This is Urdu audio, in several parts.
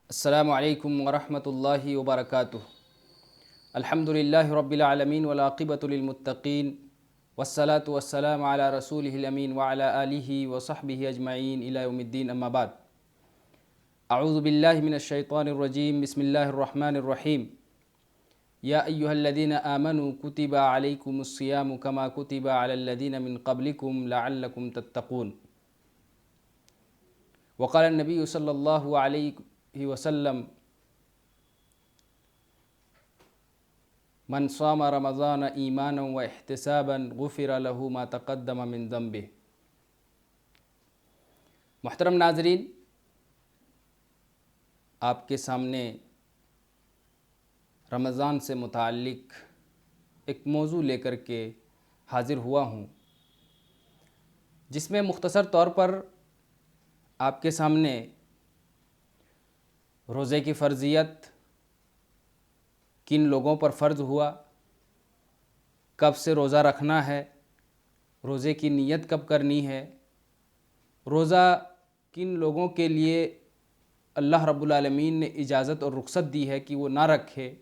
السلام علیکم ورحمۃ اللہ وبرکاتہ۔ الحمد للہ رب العالمین والعاقبۃ للمتقین والصلاة والسلام علی رسولہ الامین وعلی آلہ وصحبہ اجمعین الی یوم الدین، اما بعد۔ اعوذ باللہ من الشیطان الرجیم، بسم اللہ الرحمن الرحیم۔ یا ایہا الذین آمنوا کتب علیکم الصیام کما کتب علی الذین من قبلکم لعلکم تتقون۔ وقال النبی صلی اللہ علیہ وسلم من صام رمضان ایمانا و احتسابا غفر له ما تقدم من ذنبه۔ محترم ناظرین، آپ کے سامنے رمضان سے متعلق ایک موضوع لے کر کے حاضر ہوا ہوں، جس میں مختصر طور پر آپ کے سامنے روزے کی فرضیت، کن لوگوں پر فرض ہوا، کب سے روزہ رکھنا ہے، روزے کی نیت کب کرنی ہے، روزہ کن لوگوں کے لیے اللہ رب العالمین نے اجازت اور رخصت دی ہے کہ وہ نہ رکھے،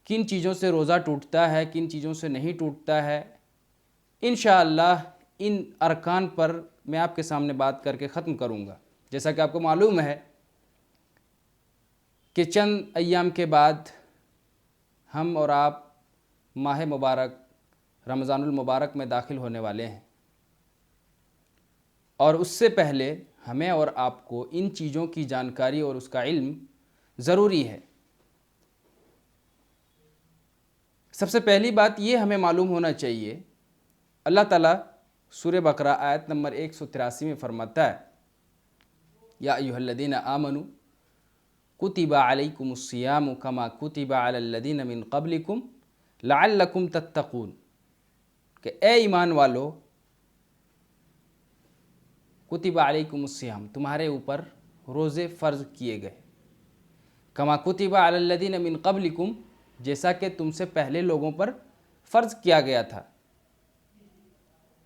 کن چیزوں سے روزہ ٹوٹتا ہے، کن چیزوں سے نہیں ٹوٹتا ہے، انشاءاللہ ان ارکان پر میں آپ کے سامنے بات کر کے ختم کروں گا۔ جیسا کہ آپ کو معلوم ہے کہ چند ایام کے بعد ہم اور آپ ماہ مبارک رمضان المبارک میں داخل ہونے والے ہیں، اور اس سے پہلے ہمیں اور آپ کو ان چیزوں کی جانکاری اور اس کا علم ضروری ہے۔ سب سے پہلی بات یہ ہمیں معلوم ہونا چاہیے، اللہ تعالیٰ سورہ بقرہ آیت نمبر 183 میں فرماتا ہے، یا ایھا الذین آمنوا کتب علیکم الصیام کما کتب علی الذین من قبلکم لعلکم تتقون، کہ اے ایمان والو، کتب علیکم الصیام، تمہارے اوپر روزے فرض کیے گئے، کما کتب علی الذین من قبلکم، جیسا کہ تم سے پہلے لوگوں پر فرض کیا گیا تھا،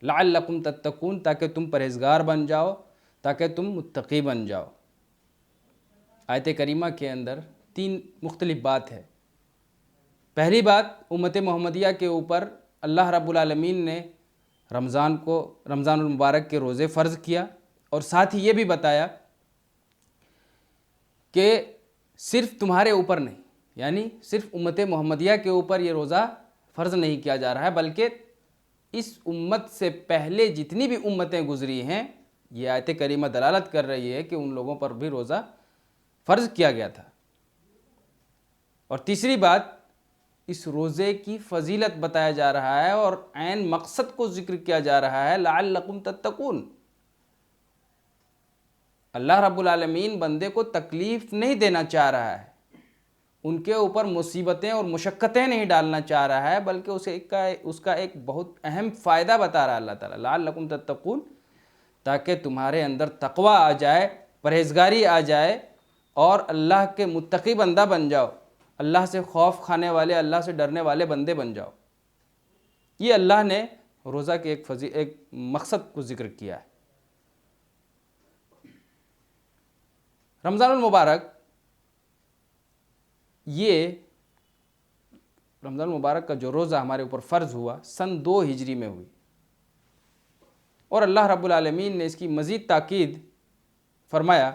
لعلکم تتقون، تاکہ تم پرہیزگار بن جاؤ، تاکہ تم متقی بن جاؤ۔ آیت کریمہ کے اندر تین مختلف بات ہے۔ پہلی بات، امت محمدیہ کے اوپر اللہ رب العالمین نے رمضان المبارک کے روزے فرض کیا، اور ساتھ ہی یہ بھی بتایا کہ صرف تمہارے اوپر نہیں، یعنی صرف امت محمدیہ کے اوپر یہ روزہ فرض نہیں کیا جا رہا ہے، بلکہ اس امت سے پہلے جتنی بھی امتیں گزری ہیں، یہ آیت کریمہ دلالت کر رہی ہے کہ ان لوگوں پر بھی روزہ فرض کیا گیا تھا۔ اور تیسری بات، اس روزے کی فضیلت بتایا جا رہا ہے اور عین مقصد کو ذکر کیا جا رہا ہے، لعلکم تتقون۔ اللہ رب العالمین بندے کو تکلیف نہیں دینا چاہ رہا ہے، ان کے اوپر مصیبتیں اور مشقتیں نہیں ڈالنا چاہ رہا ہے، بلکہ اس کا ایک بہت اہم فائدہ بتا رہا ہے اللہ تعالیٰ، لعلکم تتقون، تاکہ تمہارے اندر تقوی آ جائے، پرہیزگاری آ جائے، اور اللہ کے متقی بندہ بن جاؤ، اللہ سے خوف کھانے والے، اللہ سے ڈرنے والے بندے بن جاؤ۔ یہ اللہ نے روزہ کے ایک مقصد کو ذکر کیا ہے۔ رمضان المبارک، یہ رمضان المبارک کا جو روزہ ہمارے اوپر فرض ہوا، سن 2 ہجری میں ہوئی، اور اللہ رب العالمین نے اس کی مزید تاکید فرمایا،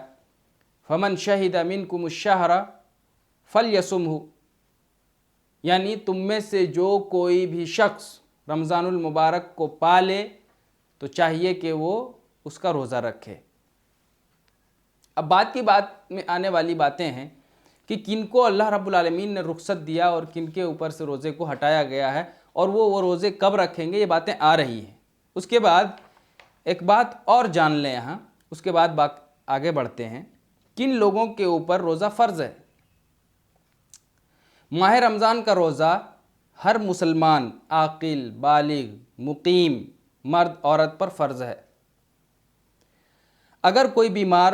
فمن شہد منکم الشہر فلیصمہ، یعنی تم میں سے جو کوئی بھی شخص رمضان المبارک کو پالے تو چاہیے کہ وہ اس کا روزہ رکھے۔ اب بات میں آنے والی باتیں ہیں کہ کن کو اللہ رب العالمین نے رخصت دیا اور کن کے اوپر سے روزے کو ہٹایا گیا ہے، اور وہ روزے کب رکھیں گے، یہ باتیں آ رہی ہیں۔ اس کے بعد ایک بات اور جان لیں یہاں، اس کے بعد آگے بڑھتے ہیں، کن لوگوں کے اوپر روزہ فرض ہے۔ ماہ رمضان کا روزہ ہر مسلمان، عاقل، بالغ، مقیم، مرد عورت پر فرض ہے۔ اگر کوئی بیمار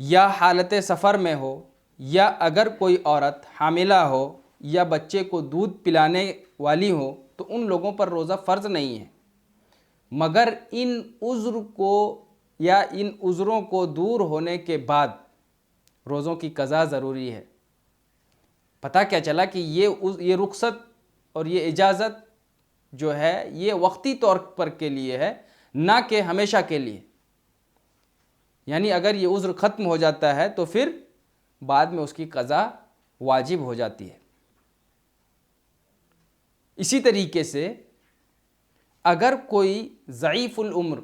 یا حالت سفر میں ہو، یا اگر کوئی عورت حاملہ ہو یا بچے کو دودھ پلانے والی ہو، تو ان لوگوں پر روزہ فرض نہیں ہے، مگر ان عذر کو یا ان عذروں کو دور ہونے کے بعد روزوں کی قضا ضروری ہے۔ پتہ کیا چلا کہ یہ رخصت اور یہ اجازت جو ہے یہ وقتی طور پر کے لیے ہے، نہ کہ ہمیشہ کے لیے۔ یعنی اگر یہ عذر ختم ہو جاتا ہے تو پھر بعد میں اس کی قضا واجب ہو جاتی ہے۔ اسی طریقے سے اگر کوئی ضعیف العمر،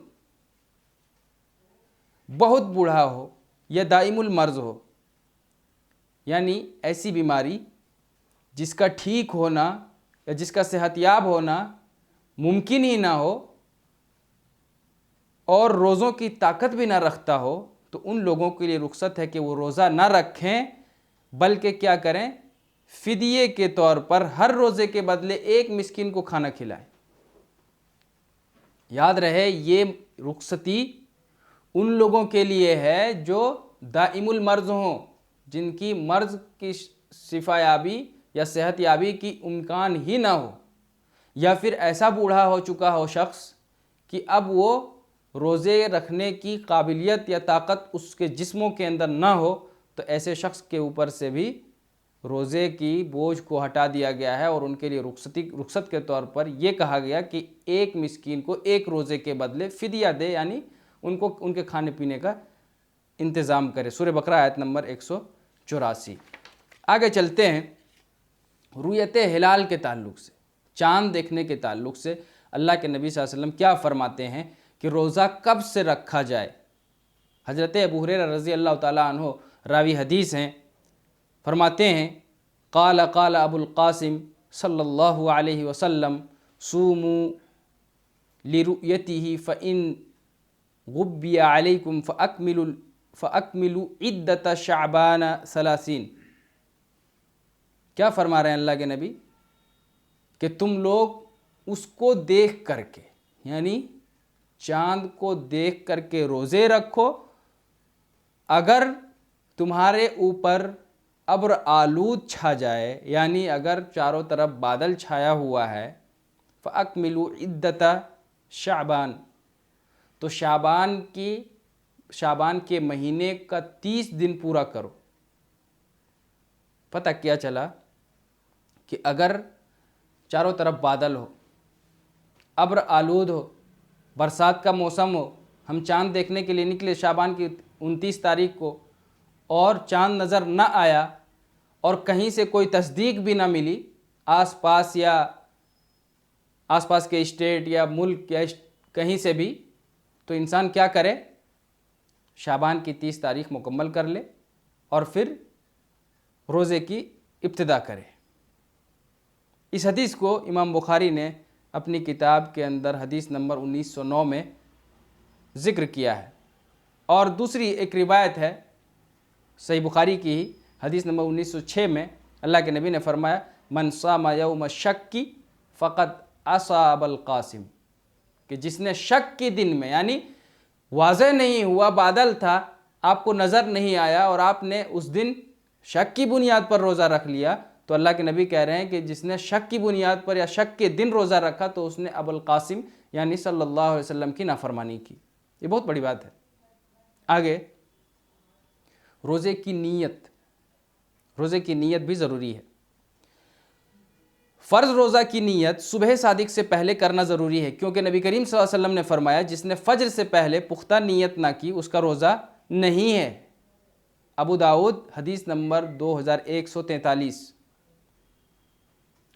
بہت بوڑھا ہو یا دائم المرض ہو، یعنی ایسی بیماری جس کا ٹھیک ہونا یا جس کا صحت یاب ہونا ممکن ہی نہ ہو اور روزوں کی طاقت بھی نہ رکھتا ہو، تو ان لوگوں کے لیے رخصت ہے کہ وہ روزہ نہ رکھیں، بلکہ کیا کریں؟ فدیے کے طور پر ہر روزے کے بدلے ایک مسکین کو کھانا کھلائیں۔ یاد رہے یہ رخصتی ان لوگوں کے لیے ہے جو دائم المرض ہوں، جن کی مرض کی شفا یابی یا صحت یابی کی امکان ہی نہ ہو، یا پھر ایسا بوڑھا ہو چکا ہو شخص کہ اب وہ روزے رکھنے کی قابلیت یا طاقت اس کے جسموں کے اندر نہ ہو، تو ایسے شخص کے اوپر سے بھی روزے کی بوجھ کو ہٹا دیا گیا ہے، اور ان کے لیے رخصت کے طور پر یہ کہا گیا کہ ایک مسکین کو ایک روزے کے بدلے فدیہ دے، یعنی ان کے کھانے پینے کا انتظام کرے۔ سورہ بقرہ آیت نمبر 184۔ آگے چلتے ہیں۔ رؤیت ہلال کے تعلق سے، چاند دیکھنے کے تعلق سے اللہ کے نبی صلی اللہ علیہ وسلم کیا فرماتے ہیں کہ روزہ کب سے رکھا جائے؟ حضرت ابو ہریرہ رضی اللہ تعالیٰ عنہ راوی حدیث ہیں، فرماتے ہیں قال ابو القاسم صلی اللہ علیہ وسلم صوموا لرؤیتہ فإن غبی علیکم فأکملوا عدۃ شعبان 30۔ کیا فرما رہے ہیں اللہ کے نبی؟ کہ تم لوگ اس کو دیکھ کر کے، یعنی چاند کو دیکھ کر کے روزے رکھو، اگر تمہارے اوپر ابر آلود چھا جائے، یعنی اگر چاروں طرف بادل چھایا ہوا ہے، فَأَكْمِلُوا عِدَّةَ شعبان، تو شعبان کے مہینے کا 30 دن پورا کرو۔ پتہ کیا چلا کہ اگر چاروں طرف بادل ہو، ابر آلود ہو، برسات کا موسم ہو، ہم چاند دیکھنے کے لیے نکلے شعبان کی 29 تاریخ کو، اور چاند نظر نہ آیا اور کہیں سے کوئی تصدیق بھی نہ ملی، آس پاس کے اسٹیٹ یا ملک یا کہیں سے بھی، تو انسان کیا کرے؟ شعبان کی 30 تاریخ مکمل کر لے اور پھر روزے کی ابتدا کرے۔ اس حدیث کو امام بخاری نے اپنی کتاب کے اندر حدیث نمبر 1909 میں ذکر کیا ہے، اور دوسری ایک روایت ہے صحیح بخاری کی ہی حدیث نمبر 1906 میں اللہ کے نبی نے فرمایا من صام یوم الشک فقد اصاب القاسم، کہ جس نے شک کے دن میں، یعنی واضح نہیں ہوا، بادل تھا، آپ کو نظر نہیں آیا اور آپ نے اس دن شک کی بنیاد پر روزہ رکھ لیا، تو اللہ کے نبی کہہ رہے ہیں کہ جس نے شک کی بنیاد پر یا شک کے دن روزہ رکھا تو اس نے ابو القاسم یعنی صلی اللہ علیہ وسلم کی نافرمانی کی۔ یہ بہت بڑی بات ہے۔ آگے روزے کی نیت بھی ضروری ہے۔ فرض روزہ کی نیت صبح صادق سے پہلے کرنا ضروری ہے، کیونکہ نبی کریم صلی اللہ علیہ وسلم نے فرمایا جس نے فجر سے پہلے پختہ نیت نہ کی اس کا روزہ نہیں ہے۔ ابو داؤد حدیث نمبر 2143۔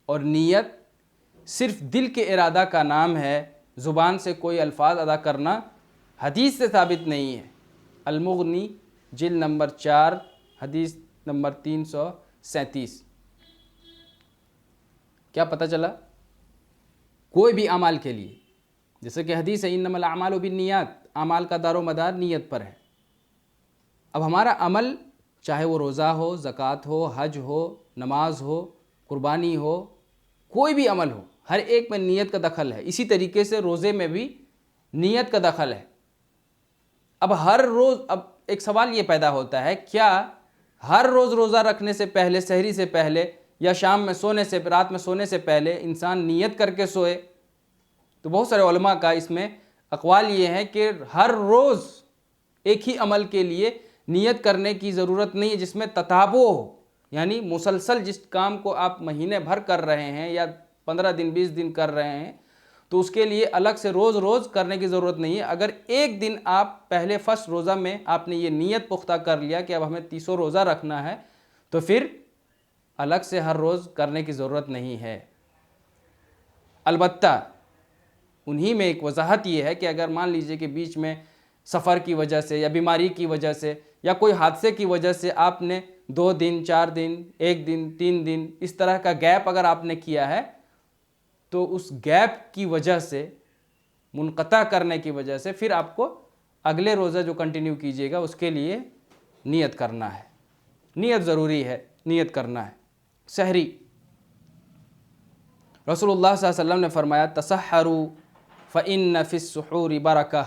اور نیت صرف دل کے ارادہ کا نام ہے، زبان سے کوئی الفاظ ادا کرنا حدیث سے ثابت نہیں ہے۔ المغنی جلد نمبر 4 حدیث نمبر 337۔ کیا پتہ چلا؟ کوئی بھی اعمال کے لیے، جیسے کہ حدیث ہے انما الاعمال بالنیات، اعمال کا دار و مدار نیت پر ہے۔ اب ہمارا عمل چاہے وہ روزہ ہو، زکوٰۃ ہو، حج ہو، نماز ہو، قربانی ہو، کوئی بھی عمل ہو، ہر ایک میں نیت کا دخل ہے۔ اسی طریقے سے روزے میں بھی نیت کا دخل ہے۔ اب ہر روز ایک سوال یہ پیدا ہوتا ہے، کیا ہر روز روزہ رکھنے سے پہلے، سحری سے پہلے، یا شام میں سونے سے، رات میں سونے سے پہلے انسان نیت کر کے سوئے؟ تو بہت سارے علماء کا اس میں اقوال یہ ہے کہ ہر روز ایک ہی عمل کے لیے نیت کرنے کی ضرورت نہیں ہے جس میں تتابع ہو، یعنی مسلسل جس کام کو آپ مہینے بھر کر رہے ہیں یا 15 دن 20 دن کر رہے ہیں تو اس کے لیے الگ سے روز روز کرنے کی ضرورت نہیں ہے۔ اگر ایک دن آپ پہلے فرسٹ روزہ میں آپ نے یہ نیت پختہ کر لیا کہ اب ہمیں 30 روزہ رکھنا ہے تو پھر الگ سے ہر روز کرنے کی ضرورت نہیں ہے۔ البتہ انہی میں ایک وضاحت یہ ہے کہ اگر مان لیجئے کہ بیچ میں سفر کی وجہ سے یا بیماری کی وجہ سے یا کوئی حادثے کی وجہ سے آپ نے 2 دن 4 دن 1 دن 3 دن اس طرح کا گیپ اگر آپ نے کیا ہے تو اس گیپ کی وجہ سے، منقطع کرنے کی وجہ سے پھر آپ کو اگلے روزہ جو کنٹینیو کیجیے گا اس کے لیے نیت کرنا ہے، نیت ضروری ہے، نیت کرنا ہے۔ سحری، رسول اللہ صلی اللہ علیہ وسلم نے فرمایا تسحروا فإن فی السحور برکہ،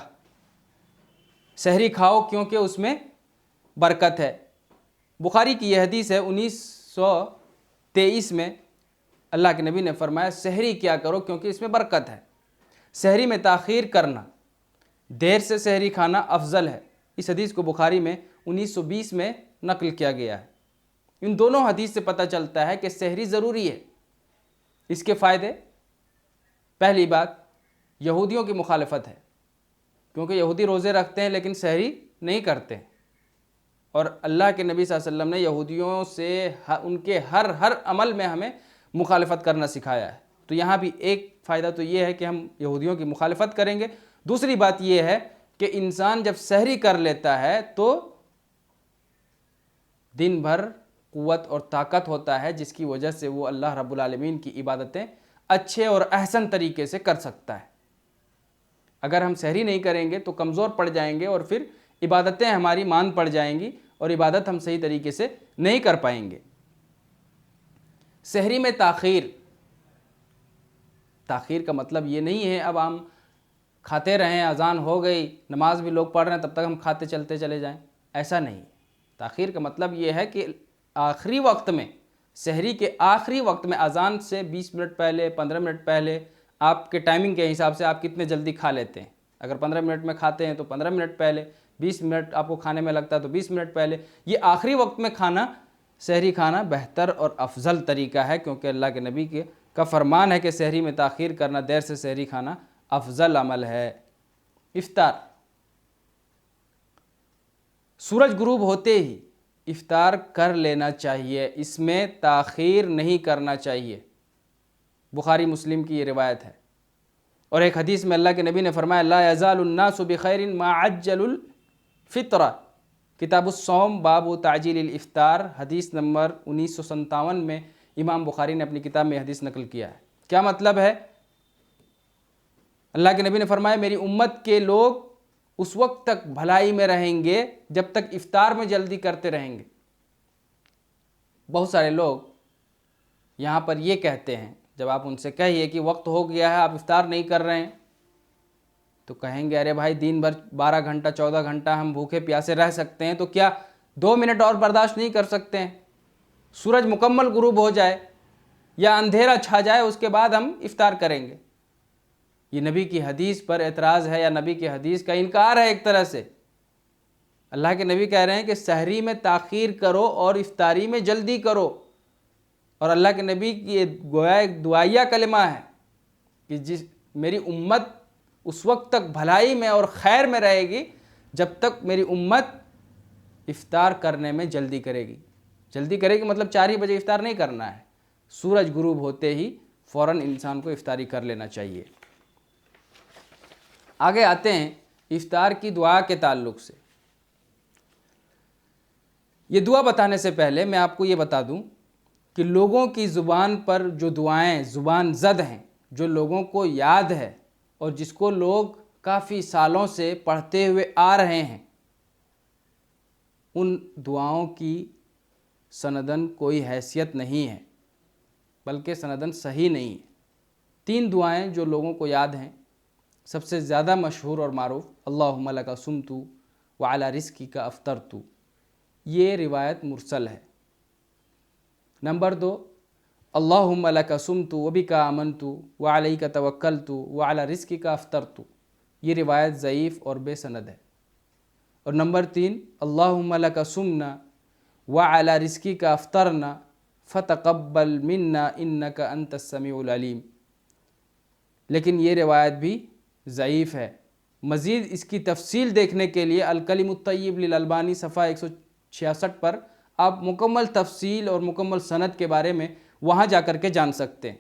سحری کھاؤ کیونکہ اس میں برکت ہے۔ بخاری کی یہ حدیث ہے 1923 میں اللہ کے نبی نے فرمایا سحری کیا کرو کیونکہ اس میں برکت ہے۔ سحری میں تاخیر کرنا، دیر سے سحری کھانا افضل ہے۔ اس حدیث کو بخاری میں 1920 میں نقل کیا گیا ہے۔ ان دونوں حدیث سے پتہ چلتا ہے کہ سحری ضروری ہے۔ اس کے فائدے، پہلی بات یہودیوں کی مخالفت ہے، کیونکہ یہودی روزے رکھتے ہیں لیکن سحری نہیں کرتے، اور اللہ کے نبی صلی اللہ علیہ وسلم نے یہودیوں سے ان کے ہر عمل میں ہمیں مخالفت کرنا سکھایا ہے۔ تو یہاں بھی ایک فائدہ تو یہ ہے کہ ہم یہودیوں کی مخالفت کریں گے۔ دوسری بات یہ ہے کہ انسان جب سحری کر لیتا ہے تو دن بھر قوت اور طاقت ہوتا ہے جس کی وجہ سے وہ اللہ رب العالمین کی عبادتیں اچھے اور احسن طریقے سے کر سکتا ہے۔ اگر ہم سحری نہیں کریں گے تو کمزور پڑ جائیں گے اور پھر عبادتیں ہماری مان پڑ جائیں گی اور عبادت ہم صحیح طریقے سے نہیں کر پائیں گے۔ سحری میں تاخیر کا مطلب یہ نہیں ہے اب ہم کھاتے رہیں، اذان ہو گئی، نماز بھی لوگ پڑھ رہے ہیں تب تک ہم کھاتے چلتے چلے جائیں، ایسا نہیں۔ تاخیر کا مطلب یہ ہے کہ آخری وقت میں، سحری کے آخری وقت میں، اذان سے 20 منٹ پہلے 15 منٹ پہلے، آپ کے ٹائمنگ کے حساب سے آپ کتنے جلدی کھا لیتے ہیں۔ اگر 15 منٹ میں کھاتے ہیں تو 15 منٹ پہلے، 20 منٹ آپ کو کھانے میں لگتا ہے تو 20 منٹ پہلے۔ یہ آخری وقت میں کھانا، سحری کھانا بہتر اور افضل طریقہ ہے، کیونکہ اللہ کے نبی کا فرمان ہے کہ سحری میں تاخیر کرنا، دیر سے سحری کھانا افضل عمل ہے۔ افطار، سورج غروب ہوتے ہی افطار کر لینا چاہیے، اس میں تاخیر نہیں کرنا چاہیے۔ بخاری مسلم کی یہ روایت ہے۔ اور ایک حدیث میں اللہ کے نبی نے فرمایا لا یزال الناس بخیر ما عجل الفطر، کتاب الصوم باب تعجیل الافطار، حدیث نمبر 1957 میں امام بخاری نے اپنی کتاب میں حدیث نقل کیا ہے۔ کیا مطلب ہے؟ اللہ کے نبی نے فرمایا میری امت کے لوگ اس وقت تک بھلائی میں رہیں گے جب تک افطار میں جلدی کرتے رہیں گے۔ بہت سارے لوگ یہاں پر یہ کہتے ہیں، جب آپ ان سے کہیے کہ وقت ہو گیا ہے آپ افطار نہیں کر رہے ہیں تو کہیں گے ارے بھائی دن بھر 12 گھنٹہ 14 گھنٹہ ہم بھوکے پیاسے رہ سکتے ہیں تو کیا 2 منٹ اور برداشت نہیں کر سکتے ہیں؟ سورج مکمل غروب ہو جائے یا اندھیرا چھا جائے اس کے بعد ہم افطار کریں گے۔ یہ نبی کی حدیث پر اعتراض ہے یا نبی کی حدیث کا انکار ہے ایک طرح سے۔ اللہ کے نبی کہہ رہے ہیں کہ سحری میں تاخیر کرو اور افطاری میں جلدی کرو، اور اللہ کے نبی کی یہ گویا ایک دعائیہ کلمہ ہے کہ میری امت اس وقت تک بھلائی میں اور خیر میں رہے گی جب تک میری امت افطار کرنے میں جلدی کرے گی۔ جلدی کرے گی مطلب 4 ہی بجے افطار نہیں کرنا ہے، سورج غروب ہوتے ہی فوراً انسان کو افطاری کر لینا چاہیے۔ آگے آتے ہیں افطار کی دعا کے تعلق سے۔ یہ دعا بتانے سے پہلے میں آپ کو یہ بتا دوں کہ لوگوں کی زبان پر جو دعائیں زبان زد ہیں، جو لوگوں کو یاد ہے اور جس کو لوگ کافی سالوں سے پڑھتے ہوئے آ رہے ہیں، ان دعاؤں کی سندن کوئی حیثیت نہیں ہے، بلکہ سندن صحیح نہیں ہے۔ 3 دعائیں جو لوگوں کو یاد ہیں، سب سے زیادہ مشہور اور معروف اللہم لک صمت وعلی رزقک افطرت، یہ روایت مرسل ہے۔ نمبر 2 اللہم لک صمت وبک آمنت وعلیک توکلت وعلی رزقک افطرت، یہ روایت ضعیف اور بے سند ہے۔ اور نمبر 3 اللہم لک صمنا وعلی رزقک افطرنا فتقبل منا انک انت السمیع العلیم۔ لیکن یہ روایت بھی ضعیف ہے۔ مزید اس کی تفصیل دیکھنے کے لیے الکلم الطیب للالبانی صفحہ 166 پر آپ مکمل تفصیل اور مکمل سند کے بارے میں وہاں جا کر کے جان سکتے ہیں۔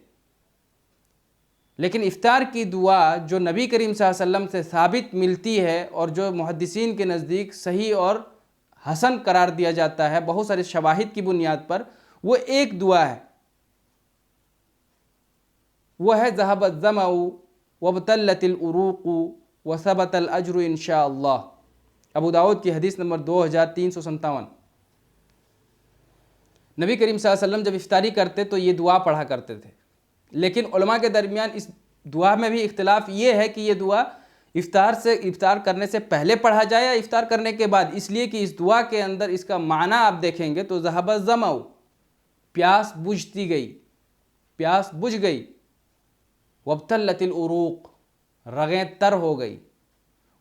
لیکن افطار کی دعا جو نبی کریم صلی اللہ علیہ وسلم سے ثابت ملتی ہے اور جو محدثین کے نزدیک صحیح اور حسن قرار دیا جاتا ہے بہت سارے شواہد کی بنیاد پر، وہ ایک دعا ہے، وہ ہے ذہب الظمأ وابتلت العروق وثبت الاجر انشاءاللہ، ابو داؤد کی حدیث نمبر 2357۔ نبی کریم صلی اللہ علیہ وسلم جب افطاری کرتے تو یہ دعا پڑھا کرتے تھے، لیکن علماء کے درمیان اس دعا میں بھی اختلاف یہ ہے کہ یہ دعا افطار کرنے سے پہلے پڑھا جائے یا افطار کرنے کے بعد، اس لیے کہ اس دعا کے اندر اس کا معنی آپ دیکھیں گے تو ذہب الظمأ، پیاس بجھتی گئی، پیاس بجھ گئی، وابتلت العروق، رگیں تر ہو گئی،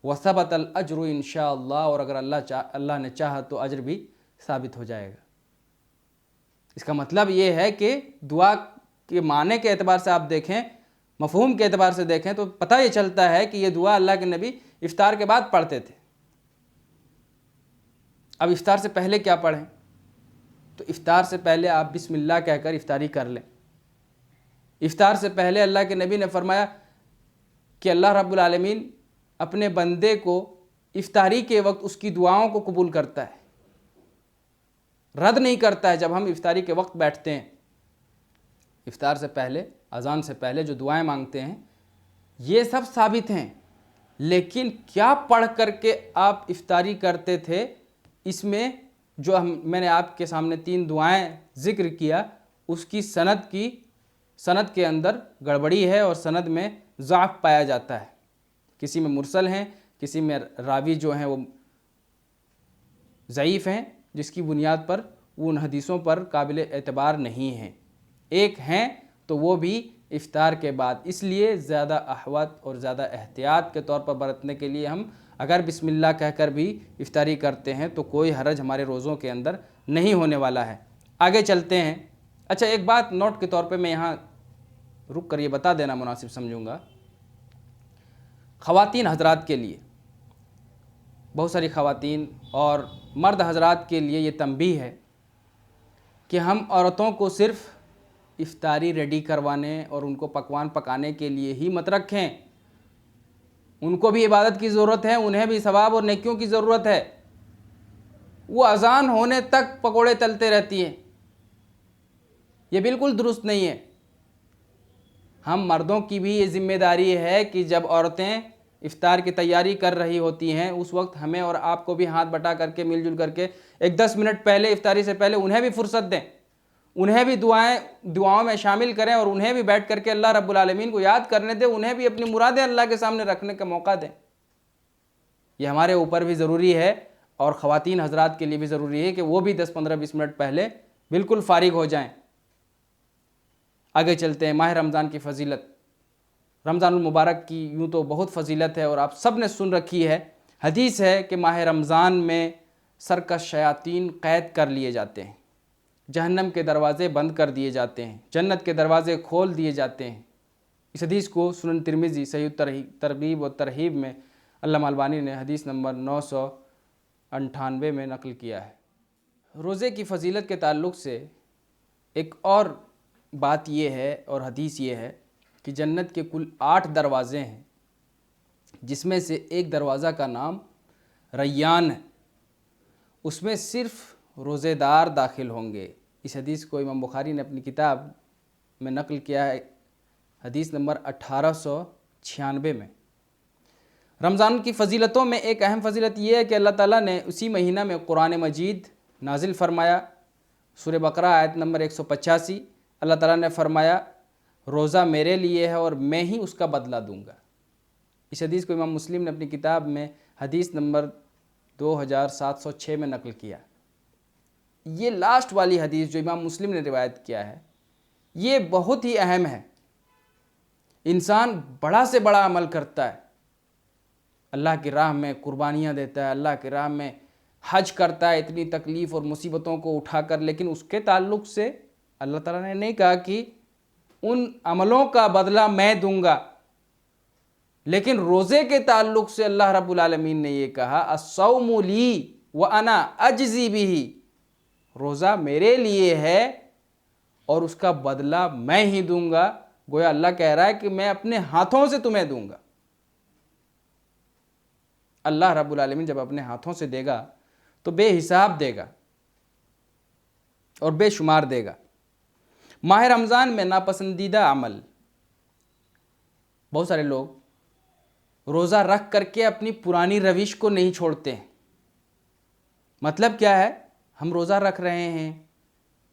وثبت الاجر انشاءاللہ، اور اگر اللہ نے چاہا تو اجر بھی ثابت ہو جائے گا۔ اس کا مطلب یہ ہے کہ دعا کے معنی کے اعتبار سے آپ دیکھیں، مفہوم کے اعتبار سے دیکھیں تو پتہ یہ چلتا ہے کہ یہ دعا اللہ کے نبی افطار کے بعد پڑھتے تھے۔ اب افطار سے پہلے کیا پڑھیں؟ تو افطار سے پہلے آپ بسم اللہ کہہ کر افطاری کر لیں۔ افطار سے پہلے اللہ کے نبی نے فرمایا کہ اللہ رب العالمین اپنے بندے کو افطاری کے وقت اس کی دعاؤں کو قبول کرتا ہے، رد نہیں کرتا ہے۔ جب ہم افطاری کے وقت بیٹھتے ہیں، افطار سے پہلے، اذان سے پہلے جو دعائیں مانگتے ہیں یہ سب ثابت ہیں، لیکن کیا پڑھ کر کے آپ افطاری کرتے تھے، اس میں جو میں نے آپ کے سامنے 3 دعائیں ذکر کیا، اس کی سند کے اندر گڑبڑی ہے اور سند میں ضعف پایا جاتا ہے۔ کسی میں مرسل ہیں، کسی میں راوی جو ہیں وہ ضعیف ہیں، جس کی بنیاد پر وہ ان حدیثوں پر قابل اعتبار نہیں ہیں۔ ایک ہیں تو وہ بھی افطار کے بعد، اس لیے زیادہ احوط اور زیادہ احتیاط کے طور پر برتنے کے لیے ہم اگر بسم اللہ کہہ کر بھی افطاری کرتے ہیں تو کوئی حرج ہمارے روزوں کے اندر نہیں ہونے والا ہے۔ آگے چلتے ہیں۔ اچھا، ایک بات نوٹ کے طور پہ میں یہاں رک کر یہ بتا دینا مناسب سمجھوں گا، خواتین حضرات کے لیے، بہت ساری خواتین اور مرد حضرات کے لیے یہ تنبیہ ہے کہ ہم عورتوں کو صرف افطاری ریڈی کروانے اور ان کو پکوان پکانے کے لیے ہی مت رکھیں، ان کو بھی عبادت کی ضرورت ہے، انہیں بھی ثواب اور نیکیوں کی ضرورت ہے۔ وہ اذان ہونے تک پکوڑے تلتے رہتی ہیں، یہ بالکل درست نہیں ہے۔ ہم مردوں کی بھی یہ ذمہ داری ہے کہ جب عورتیں افطار کی تیاری کر رہی ہوتی ہیں اس وقت ہمیں اور آپ کو بھی ہاتھ بٹا کر کے مل جل کر کے 10 منٹ پہلے، افطاری سے پہلے انہیں بھی فرصت دیں، انہیں بھی دعاؤں میں شامل کریں اور انہیں بھی بیٹھ کر کے اللہ رب العالمین کو یاد کرنے دیں، انہیں بھی اپنی مرادیں اللہ کے سامنے رکھنے کا موقع دیں۔ یہ ہمارے اوپر بھی ضروری ہے اور خواتین حضرات کے لیے بھی ضروری ہے کہ وہ بھی 10, 15, 20 منٹ پہلے بالکل فارغ ہو جائیں۔ آگے چلتے ہیں۔ ماہ رمضان کی فضیلت، رمضان المبارک کی یوں تو بہت فضیلت ہے اور آپ سب نے سن رکھی ہے۔ حدیث ہے کہ ماہ رمضان میں سرکش شیاطین قید کر لیے جاتے ہیں، جہنم کے دروازے بند کر دیے جاتے ہیں، جنت کے دروازے کھول دیے جاتے ہیں۔ اس حدیث کو سنن ترمذی صحیح ترغیب و ترہیب میں علامہ البانی نے حدیث نمبر 998 میں نقل کیا ہے۔ روزے کی فضیلت کے تعلق سے ایک اور بات یہ ہے اور حدیث یہ ہے کہ جنت کے کل 8 دروازے ہیں، جس میں سے ایک دروازہ کا نام ریان ہے، اس میں صرف روزے دار داخل ہوں گے۔ اس حدیث کو امام بخاری نے اپنی کتاب میں نقل کیا ہے، حدیث نمبر 1896 میں۔ رمضان کی فضیلتوں میں ایک اہم فضیلت یہ ہے کہ اللہ تعالیٰ نے اسی مہینہ میں قرآن مجید نازل فرمایا۔ سورہ بقرہ آیت نمبر 185، اللہ تعالیٰ نے فرمایا روزہ میرے لیے ہے اور میں ہی اس کا بدلہ دوں گا۔ اس حدیث کو امام مسلم نے اپنی کتاب میں حدیث نمبر 2706 میں نقل کیا۔ یہ لاسٹ والی حدیث جو امام مسلم نے روایت کیا ہے یہ بہت ہی اہم ہے۔ انسان بڑا سے بڑا عمل کرتا ہے اللہ کی راہ میں قربانیاں دیتا ہے, اللہ کی راہ میں حج کرتا ہے اتنی تکلیف اور مصیبتوں کو اٹھا کر, لیکن اس کے تعلق سے اللہ تعالیٰ نے نہیں کہا کہ ان عملوں کا بدلہ میں دوں گا, لیکن روزے کے تعلق سے اللہ رب العالمین نے یہ کہا الصوم لی وانا اجزی بہ, روزہ میرے لیے ہے اور اس کا بدلہ میں ہی دوں گا. گویا اللہ کہہ رہا ہے کہ میں اپنے ہاتھوں سے تمہیں دوں گا. اللہ رب العالمین جب اپنے ہاتھوں سے دے گا تو بے حساب دے گا اور بے شمار دے گا. ماہ رمضان میں ناپسندیدہ عمل, بہت سارے لوگ روزہ رکھ کر کے اپنی پرانی روش کو نہیں چھوڑتے ہیں. مطلب کیا ہے, ہم روزہ رکھ رہے ہیں,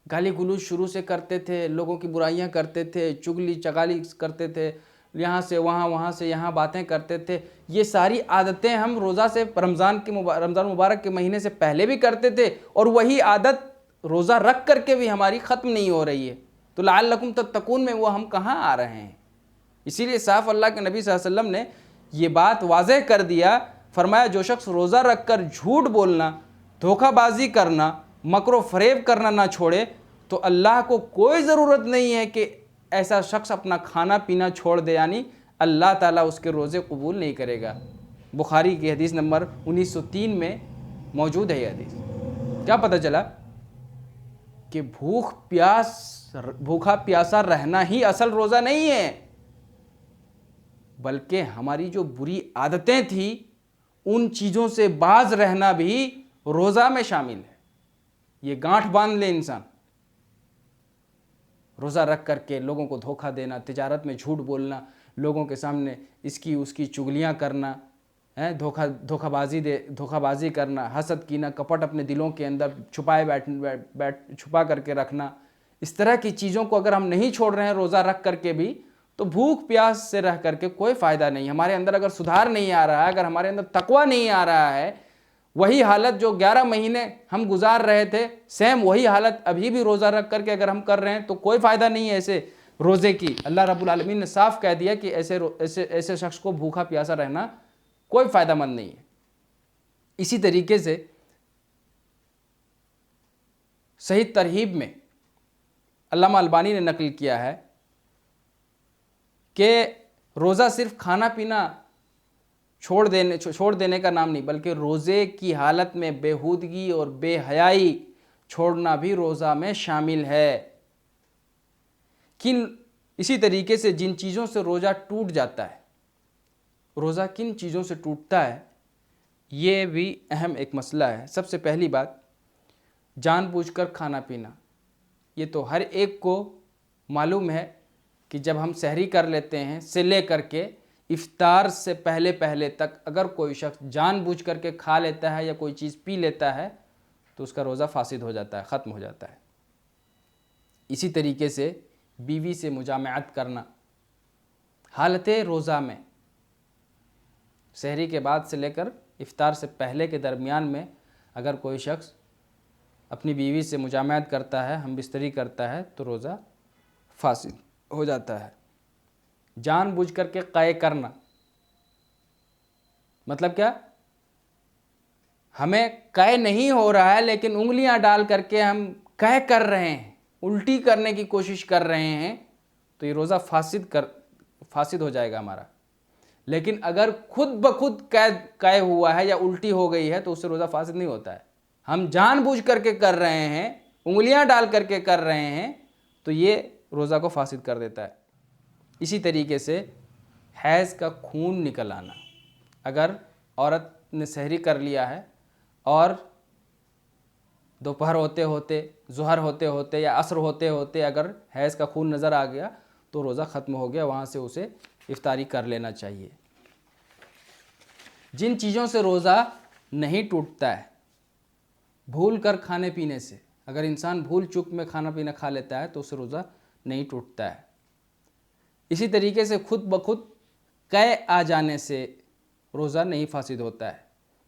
گالی گلوچ شروع سے کرتے تھے, لوگوں کی برائیاں کرتے تھے, چگلی چغالی کرتے تھے, یہاں سے وہاں, وہاں سے یہاں باتیں کرتے تھے. یہ ساری عادتیں ہم روزہ سے رمضان مبارک کے مہینے سے پہلے بھی کرتے تھے, اور وہی عادت روزہ رکھ کر کے بھی ہماری ختم نہیں ہو رہی ہے. تو لعلکم تتقون میں وہ ہم کہاں آ رہے ہیں؟ اسی لیے صاف اللہ کے نبی صلی اللہ علیہ وسلم نے یہ بات واضح کر دیا, فرمایا جو شخص روزہ رکھ کر جھوٹ بولنا, دھوکہ بازی کرنا, مکر و فریب کرنا نہ چھوڑے, تو اللہ کو کوئی ضرورت نہیں ہے کہ ایسا شخص اپنا کھانا پینا چھوڑ دے, یعنی اللہ تعالیٰ اس کے روزے قبول نہیں کرے گا. بخاری کی حدیث نمبر 1903 میں موجود ہے یہ حدیث. کیا پتہ چلا کہ بھوکا پیاسا رہنا ہی اصل روزہ نہیں ہے, بلکہ ہماری جو بری عادتیں تھیں ان چیزوں سے باز رہنا بھی روزہ میں شامل ہے. یہ گانٹھ باندھ لے انسان, روزہ رکھ کر کے لوگوں کو دھوکہ دینا, تجارت میں جھوٹ بولنا, لوگوں کے سامنے اس کی اس کی چگلیاں کرنا, دھوکہ بازی کرنا, حسد کینہ کپٹ اپنے دلوں کے اندر چھپا کر کے رکھنا. اس طرح کی چیزوں کو اگر ہم نہیں چھوڑ رہے ہیں روزہ رکھ کر کے بھی, تو بھوک پیاس سے رہ کر کے کوئی فائدہ نہیں. ہمارے اندر اگر سدھار نہیں آ رہا ہے, اگر ہمارے اندر تقویٰ نہیں آ رہا ہے, وہی حالت جو 11 مہینے ہم گزار رہے تھے, سیم وہی حالت ابھی بھی روزہ رکھ کر کے اگر ہم کر رہے ہیں, تو کوئی فائدہ نہیں ہے ایسے روزے کی. اللہ رب العالمین نے صاف کہہ دیا کہ ایسے شخص کو بھوکا پیاسا رہنا کوئی فائدہ مند نہیں ہے. اسی طریقے سے صحیح ترہیب میں علامہ البانی نے نقل کیا ہے کہ روزہ صرف کھانا پینا چھوڑ دینے کا نام نہیں, بلکہ روزے کی حالت میں بےہودگی اور بے حیائی چھوڑنا بھی روزہ میں شامل ہے. اسی طریقے سے جن چیزوں سے روزہ ٹوٹ جاتا ہے, روزہ کن چیزوں سے ٹوٹتا ہے, یہ بھی اہم ایک مسئلہ ہے. سب سے پہلی بات, جان بوجھ کر کھانا پینا. یہ تو ہر ایک کو معلوم ہے کہ جب ہم سحری کر لیتے ہیں سے لے کر کے افطار سے پہلے تک اگر کوئی شخص جان بوجھ کر کے کھا لیتا ہے یا کوئی چیز پی لیتا ہے, تو اس کا روزہ فاسد ہو جاتا ہے, ختم ہو جاتا ہے. اسی طریقے سے بیوی سے مجامعت کرنا حالت روزہ میں, سحری کے بعد سے لے کر افطار سے پہلے کے درمیان میں اگر کوئی شخص اپنی بیوی سے مجامعت کرتا ہے, ہم بستری کرتا ہے, تو روزہ فاسد ہو جاتا ہے. جان بوجھ کر کے قے کرنا, مطلب کیا, ہمیں قے نہیں ہو رہا ہے لیکن انگلیاں ڈال کر کے ہم قے کر رہے ہیں, الٹی کرنے کی کوشش کر رہے ہیں, تو یہ روزہ فاسد ہو جائے گا ہمارا. لیکن اگر خود بخود قے ہوا ہے یا الٹی ہو گئی ہے, تو اس سے روزہ فاسد نہیں ہوتا ہے. ہم جان بوجھ کر کے کر رہے ہیں, انگلیاں ڈال کر کے کر رہے ہیں, تو یہ روزہ کو فاسد کر دیتا ہے. اسی طریقے سے حیض کا خون نکل آنا, اگر عورت نے سحری کر لیا ہے اور دوپہر ہوتے ہوتے, ظہر ہوتے ہوتے یا عصر ہوتے ہوتے اگر حیض کا خون نظر آ گیا, تو روزہ ختم ہو گیا, وہاں سے اسے افطاری کر لینا چاہیے. جن چیزوں سے روزہ نہیں ٹوٹتا ہے, بھول کر کھانے پینے سے, اگر انسان بھول چک میں کھانا پینا کھا لیتا ہے تو اس سے روزہ نہیں ٹوٹتا ہے. اسی طریقے سے خود بخود قے آ جانے سے روزہ نہیں فاسد ہوتا ہے.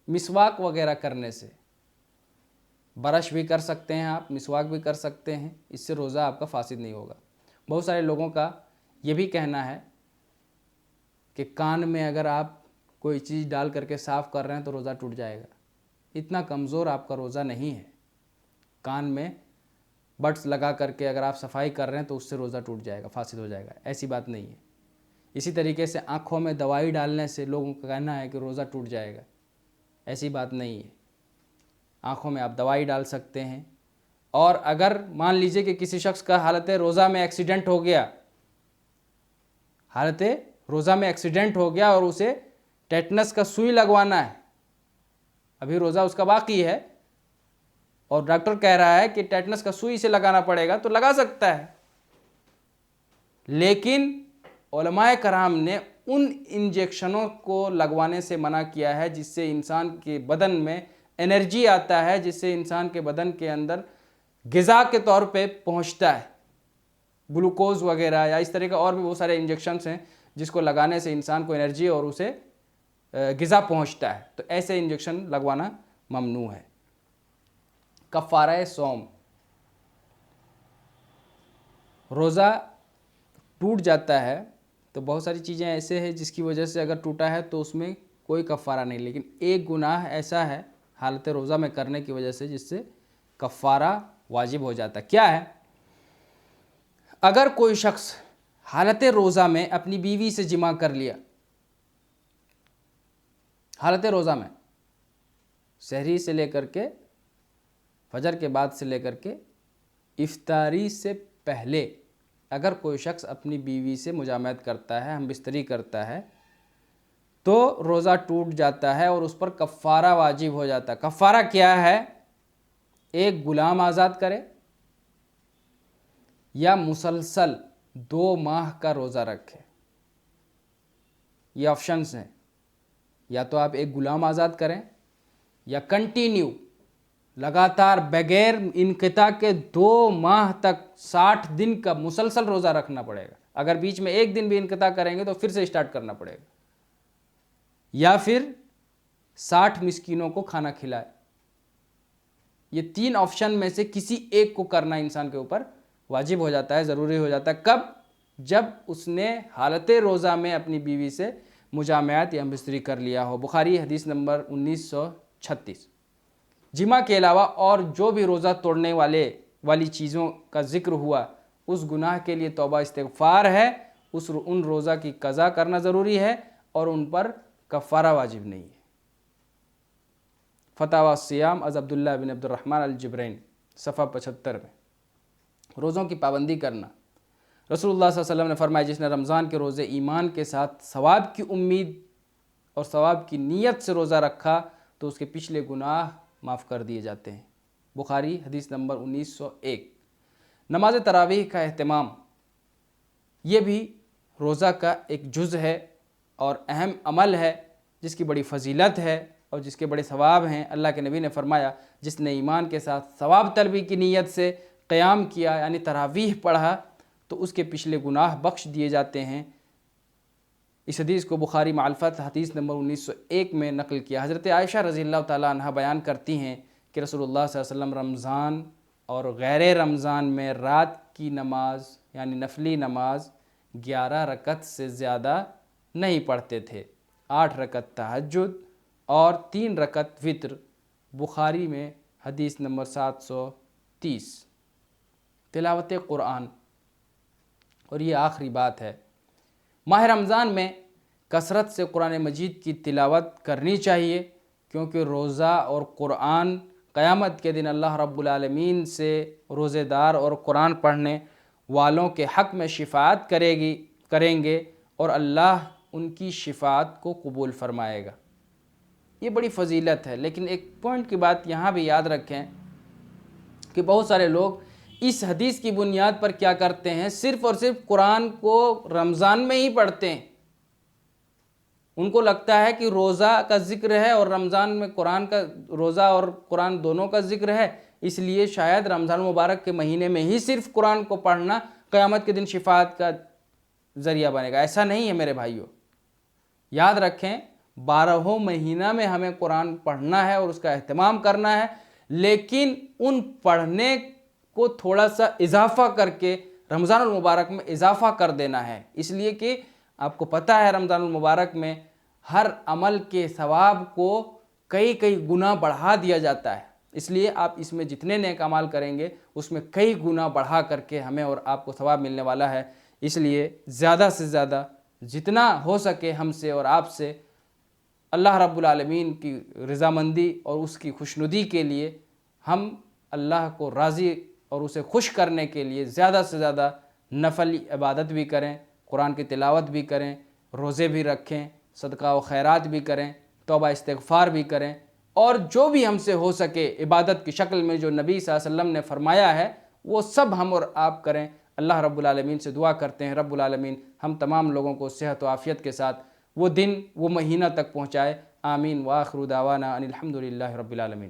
مسواک وغیرہ کرنے سے, برش بھی کر سکتے ہیں آپ, مسواک بھی کر سکتے ہیں, اس سے روزہ آپ کا فاسد نہیں ہوگا. بہت سارے لوگوں کا یہ بھی کہنا ہے کہ کان میں اگر آپ کوئی چیز ڈال کر کے صاف کر رہے ہیں تو روزہ ٹوٹ جائے گا. اتنا کمزور آپ کا روزہ نہیں ہے. کان میں بڈس لگا کر کے اگر آپ صفائی کر رہے ہیں تو اس سے روزہ ٹوٹ جائے گا، فاسد ہو جائے گا، ایسی بات نہیں ہے. اسی طریقے سے آنکھوں میں دوائی ڈالنے سے لوگوں کا کہنا ہے کہ روزہ ٹوٹ جائے گا، ایسی بات نہیں ہے. آنکھوں میں آپ دوائی ڈال سکتے ہیں. اور اگر مان لیجئے کہ کسی شخص کا حالت روزہ میں ایکسیڈنٹ ہو گیا، اور اسے ٹیٹنس کا سوئی لگوانا ہے، ابھی روزہ اس کا باقی ہے اور ڈاکٹر کہہ رہا ہے کہ ٹیٹنس کا سوئی سے لگانا پڑے گا، تو لگا سکتا ہے. لیکن علماء کرام نے ان انجیکشنوں کو لگوانے سے منع کیا ہے جس سے انسان کے بدن میں انرجی آتا ہے، جس سے انسان کے بدن کے اندر غذا کے طور پہ پہنچتا ہے، گلوکوز وغیرہ یا اس طرح کا اور بھی بہت سارے انجیکشنز ہیں جس کو لگانے سے انسان کو انرجی اور اسے غذا پہنچتا ہے. تو ایسے انجیکشن لگوانا ممنوع ہے. کفارہ صوم، روزہ ٹوٹ جاتا ہے تو بہت ساری چیزیں ایسے ہیں جس کی وجہ سے اگر ٹوٹا ہے تو اس میں کوئی کفارہ نہیں، لیکن ایک گناہ ایسا ہے حالت روزہ میں کرنے کی وجہ سے جس سے کفارہ واجب ہو جاتا ہے. کیا ہے؟ اگر کوئی شخص حالت روزہ میں اپنی بیوی سے جماع کر لیا، حالت روزہ میں سحری سے لے کر کے فجر کے بعد سے لے کر کے افطاری سے پہلے اگر کوئی شخص اپنی بیوی سے مجامعت کرتا ہے، ہم بستری کرتا ہے، تو روزہ ٹوٹ جاتا ہے اور اس پر کفارہ واجب ہو جاتا ہے. کفارہ کیا ہے؟ ایک غلام آزاد کرے یا مسلسل 2 ماہ کا روزہ رکھے. یہ آپشنز ہیں. یا تو آپ ایک غلام آزاد کریں یا کنٹینیو لگاتار بغیر انقطاع کے 2 ماہ تک 60 دن کا مسلسل روزہ رکھنا پڑے گا. اگر بیچ میں ایک دن بھی انقطاع کریں گے تو پھر سے اسٹارٹ کرنا پڑے گا. یا پھر 60 مسکینوں کو کھانا کھلائے. یہ 3 آپشن میں سے کسی ایک کو کرنا انسان کے اوپر واجب ہو جاتا ہے، ضروری ہو جاتا ہے. کب؟ جب اس نے حالت روزہ میں اپنی بیوی سے مجامعت یا ہمبستری کر لیا ہو. بخاری حدیث نمبر 1936. جماع کے علاوہ اور جو بھی روزہ توڑنے والی چیزوں کا ذکر ہوا، اس گناہ کے لیے توبہ استغفار ہے، ان روزہ کی قضا کرنا ضروری ہے اور ان پر کفارہ واجب نہیں ہے. فتاوی الصیام از عبداللہ بن عبد الرحمن الجبرین، صفحہ 75 میں. روزوں کی پابندی کرنا. رسول اللہ صلی اللہ علیہ وسلم نے فرمایا جس نے رمضان کے روزے ایمان کے ساتھ ثواب کی امید اور ثواب کی نیت سے روزہ رکھا تو اس کے پچھلے گناہ معاف کر دیے جاتے ہیں. بخاری حدیث نمبر 1901. نماز تراویح کا اہتمام، یہ بھی روزہ کا ایک جز ہے اور اہم عمل ہے جس کی بڑی فضیلت ہے اور جس کے بڑے ثواب ہیں. اللہ کے نبی نے فرمایا جس نے ایمان کے ساتھ ثواب طلبی کی نیت سے قیام کیا یعنی تراویح پڑھا تو اس کے پچھلے گناہ بخش دیے جاتے ہیں. اس حدیث کو بخاری معالفت حدیث نمبر 1901 میں نقل کیا. حضرت عائشہ رضی اللہ تعالیٰ عنہ بیان کرتی ہیں کہ رسول اللہ صلی اللہ علیہ وسلم رمضان اور غیر رمضان میں رات کی نماز یعنی نفلی نماز 11 رکعت سے زیادہ نہیں پڑھتے تھے. 8 رکعت تہجد اور 3 رکعت وتر. بخاری میں حدیث نمبر 730. تلاوت قرآن، اور یہ آخری بات ہے، ماہ رمضان میں کثرت سے قرآن مجید کی تلاوت کرنی چاہیے کیونکہ روزہ اور قرآن قیامت کے دن اللہ رب العالمین سے روزے دار اور قرآن پڑھنے والوں کے حق میں شفاعت کریں گے اور اللہ ان کی شفاعت کو قبول فرمائے گا. یہ بڑی فضیلت ہے. لیکن ایک پوائنٹ کی بات یہاں بھی یاد رکھیں کہ بہت سارے لوگ اس حدیث کی بنیاد پر کیا کرتے ہیں، صرف اور صرف قرآن کو رمضان میں ہی پڑھتے ہیں. ان کو لگتا ہے کہ روزہ کا ذکر ہے اور رمضان میں قرآن کا، روزہ اور قرآن دونوں کا ذکر ہے، اس لیے شاید رمضان مبارک کے مہینے میں ہی صرف قرآن کو پڑھنا قیامت کے دن شفاعت کا ذریعہ بنے گا. ایسا نہیں ہے میرے بھائیوں. یاد رکھیں 12 مہینہ میں ہمیں قرآن پڑھنا ہے اور اس کا اہتمام کرنا ہے، لیکن ان پڑھنے کو تھوڑا سا اضافہ کر کے رمضان المبارک میں اضافہ کر دینا ہے. اس لیے کہ آپ کو پتہ ہے رمضان المبارک میں ہر عمل کے ثواب کو کئی کئی گنا بڑھا دیا جاتا ہے۔ اس لیے آپ اس میں جتنے نیک اعمال کریں گے اس میں کئی گنا بڑھا کر کے ہمیں اور آپ کو ثواب ملنے والا ہے۔ اس لیے زیادہ سے زیادہ جتنا ہو سکے ہم سے اور آپ سے اللہ رب العالمین کی رضامندی اور اس کی خوشنودی کے لیے ہم اللہ کو راضی اور اسے خوش کرنے کے لیے زیادہ سے زیادہ نفل عبادت بھی کریں، قرآن کی تلاوت بھی کریں، روزے بھی رکھیں، صدقہ و خیرات بھی کریں، توبہ استغفار بھی کریں، اور جو بھی ہم سے ہو سکے عبادت کی شکل میں جو نبی صلی اللہ علیہ وسلم نے فرمایا ہے وہ سب ہم اور آپ کریں۔ اللہ رب العالمین سے دعا کرتے ہیں رب العالمین ہم تمام لوگوں کو صحت و عافیت کے ساتھ وہ دن وہ مہینہ تک پہنچائے۔ آمین۔ وآخر دعوانا ان الحمد للہ رب العالمین۔